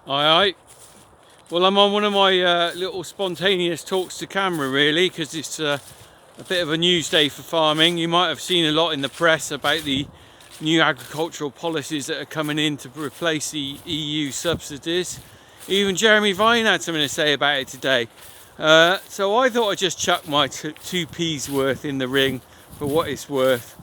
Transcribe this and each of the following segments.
Aye, aye. Well, I'm on one of my little spontaneous talks to camera, really, because it's a bit of a news day for farming. You might have seen a lot in the press about the new agricultural policies that are coming in to replace the EU subsidies. Even Jeremy Vine had something to say about it today. So I thought I'd just chuck my 2p's worth in the ring for what it's worth.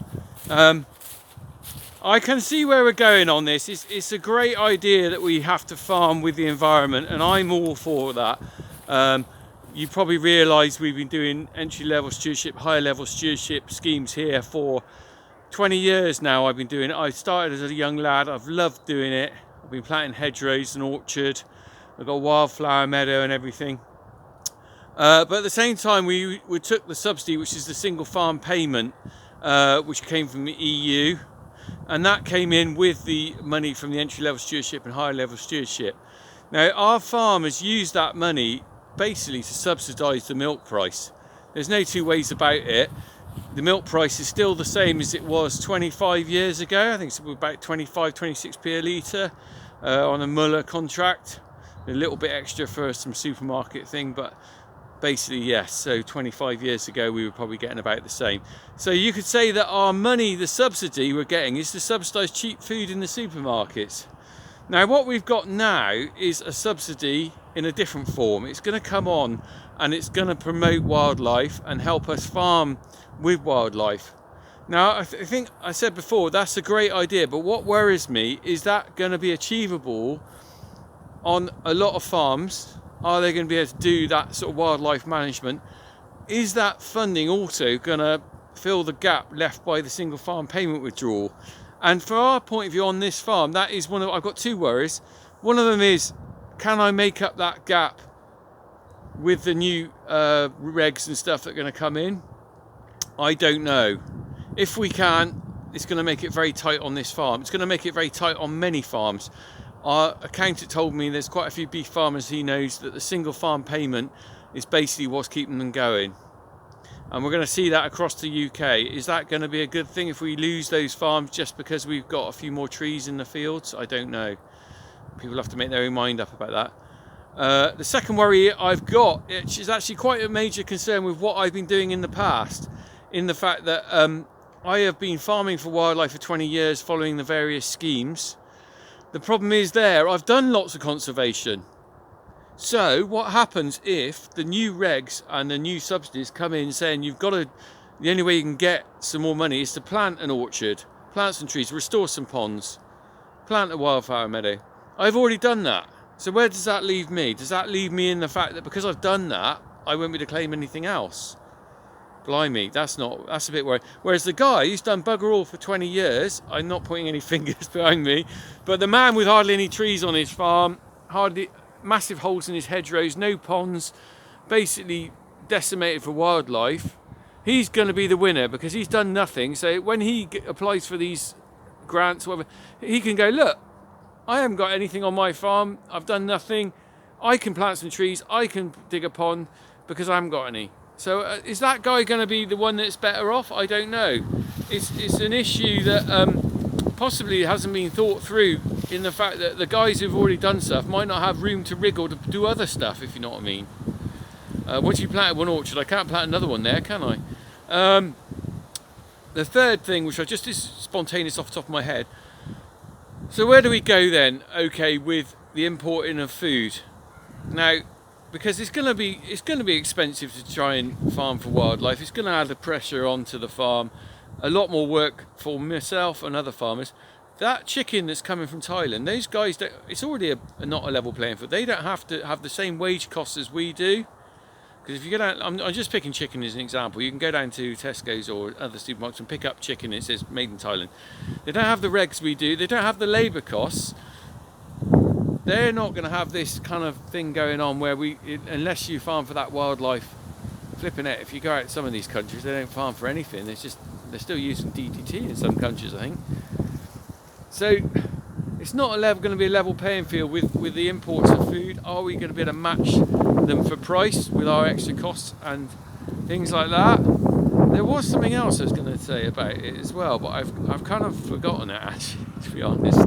I can see where we're going on this. It's a great idea that we have to farm with the environment, and I'm all for that. You probably realise we've been doing entry-level stewardship, higher-level stewardship schemes here for 20 years now. I've been doing it. I started as a young lad. I've loved doing it. I've been planting hedgerows and orchard. I've got a wildflower meadow and everything. But at the same time, we took the subsidy, which is the single farm payment, which came from the EU. And that came in with the money from the entry-level stewardship and higher-level stewardship. Now, our farmers use that money basically to subsidise the milk price. There's no two ways about it. The milk price is still the same as it was 25 years ago. I think it's about 25, 26p a litre on a Muller contract. A little bit extra for some supermarket thing, but basically yes. So 25 years ago we were probably getting about the same. So you could say that our money, the subsidy we're getting, is to subsidise cheap food in the supermarkets. Now what we've got now is a subsidy in a different form. It's going to come on and it's going to promote wildlife and help us farm with wildlife. Now I think I said before, that's a great idea, but what worries me is that going to be achievable on a lot of farms? Are they going to be able to do that sort of wildlife management? Is that funding also going to fill the gap left by the single farm payment withdrawal? And for our point of view on this farm, that is I've got two worries. One of them is, can I make up that gap with the new regs and stuff that are going to come in? I don't know. If we can, it's going to make it very tight on this farm. It's going to make it very tight on many farms. Our accountant told me there's quite a few beef farmers he knows that the single farm payment is basically what's keeping them going. And we're going to see that across the UK. Is that going to be a good thing if we lose those farms just because we've got a few more trees in the fields? I don't know. People have to make their own mind up about that. The second worry I've got, which is actually quite a major concern with what I've been doing in the past, in the fact that I have been farming for wildlife for 20 years following the various schemes. The problem is I've done lots of conservation. So what happens if the new regs and the new subsidies come in saying the only way you can get some more money is to plant an orchard, plant some trees, restore some ponds, plant a wildflower meadow. I've already done that. So where does that leave me? Does that leave me in the fact that because I've done that, I won't be able to claim anything else? Blimey, that's a bit worrying. Whereas the guy who's done bugger all for 20 years, I'm not pointing any fingers behind me, but the man with hardly any trees on his farm, hardly massive holes in his hedgerows, no ponds, basically decimated for wildlife, he's going to be the winner because he's done nothing. So when he applies for these grants, whatever, he can go, look, I haven't got anything on my farm, I've done nothing, I can plant some trees, I can dig a pond because I haven't got any. So is that guy going to be the one that's better off? I don't know. It's an issue that possibly hasn't been thought through, in the fact that the guys who've already done stuff might not have room to wriggle to do other stuff, if you know what I mean. Once you planted one orchard, I can't plant another one there, can I? The third thing, which I just is spontaneous off the top of my head. So where do we go then? Okay, with the importing of food. Now, because it's going to be expensive to try and farm for wildlife. It's going to add the pressure onto the farm, a lot more work for myself and other farmers. That chicken that's coming from Thailand, those guys, it's already not a level playing field. They don't have to have the same wage costs as we do. Because if you go down, I'm just picking chicken as an example. You can go down to Tesco's or other supermarkets and pick up chicken. It says made in Thailand. They don't have the regs we do. They don't have the labour costs. They're not going to have this kind of thing going on where unless you farm for that wildlife, flipping it. If you go out to some of these countries, they don't farm for anything. They're still using DDT in some countries, I think. So it's not going to be a level playing field with the imports of food. Are we going to be able to match them for price with our extra costs and things like that? There was something else I was going to say about it as well, but I've kind of forgotten it, actually, to be honest.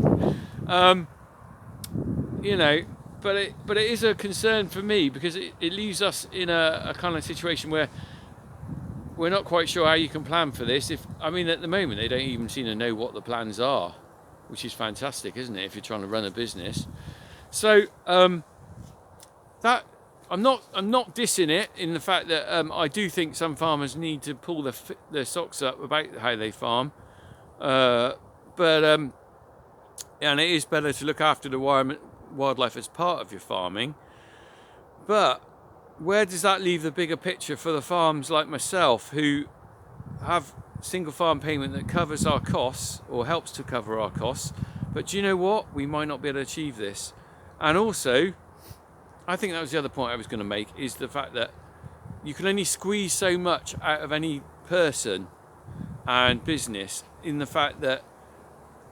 You know, but it is a concern for me, because it leaves us in a kind of situation where we're not quite sure how you can plan for this. I mean, at the moment they don't even seem to know what the plans are, which is fantastic, isn't it, if you're trying to run a business? So that I'm not dissing it, in the fact that I do think some farmers need to pull their socks up about how they farm, and it is better to look after the wildlife as part of your farming. But where does that leave the bigger picture for the farms like myself, who have single farm payment that covers our costs, or helps to cover our costs? But do you know what? We might not be able to achieve this. And also, I think that was the other point I was going to make, is the fact that you can only squeeze so much out of any person and business, in the fact that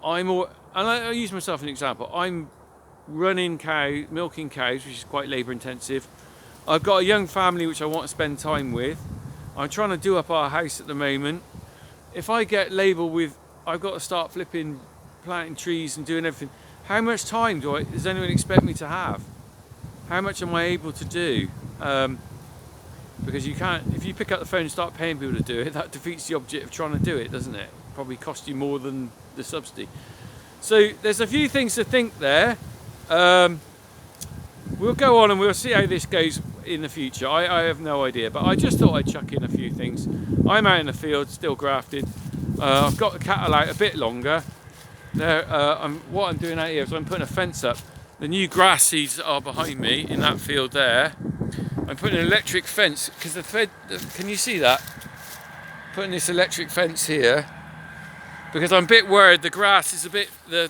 and I use myself as an example. I'm running milking cows, which is quite labour intensive. I've got a young family which I want to spend time with. I'm trying to do up our house at the moment. If I get labelled with, I've got to start planting trees and doing everything, how much time does anyone expect me to have? How much am I able to do? Because you can't, if you pick up the phone and start paying people to do it, that defeats the object of trying to do it, doesn't it? Probably cost you more than the subsidy. So there's a few things to think there. We'll go on and we'll see how this goes in the future. I have no idea, but I just thought I'd chuck in a few things. I'm out in the field, still grafted. I've got the cattle out a bit longer. What I'm doing out here is I'm putting a fence up. The new grass seeds are behind me in that field there. I'm putting an electric fence, because can you see that? Putting this electric fence here, because I'm a bit worried the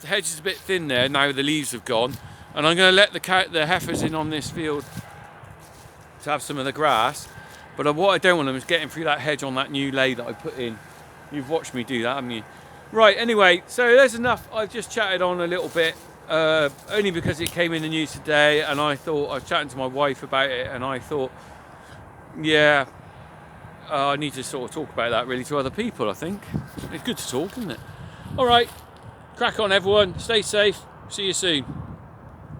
hedge is a bit thin there now the leaves have gone, and I'm going to let the heifers in on this field to have some of the grass. But what I don't want them is getting through that hedge on that new lay that I put in. You've watched me do that, haven't you? Right, anyway, so there's enough. I've just chatted on a little bit, only because it came in the news today, and I was chatting to my wife about it, and I thought, yeah, I need to sort of talk about that really to other people, I think. It's good to talk, isn't it? All right, crack on everyone, stay safe, see you soon.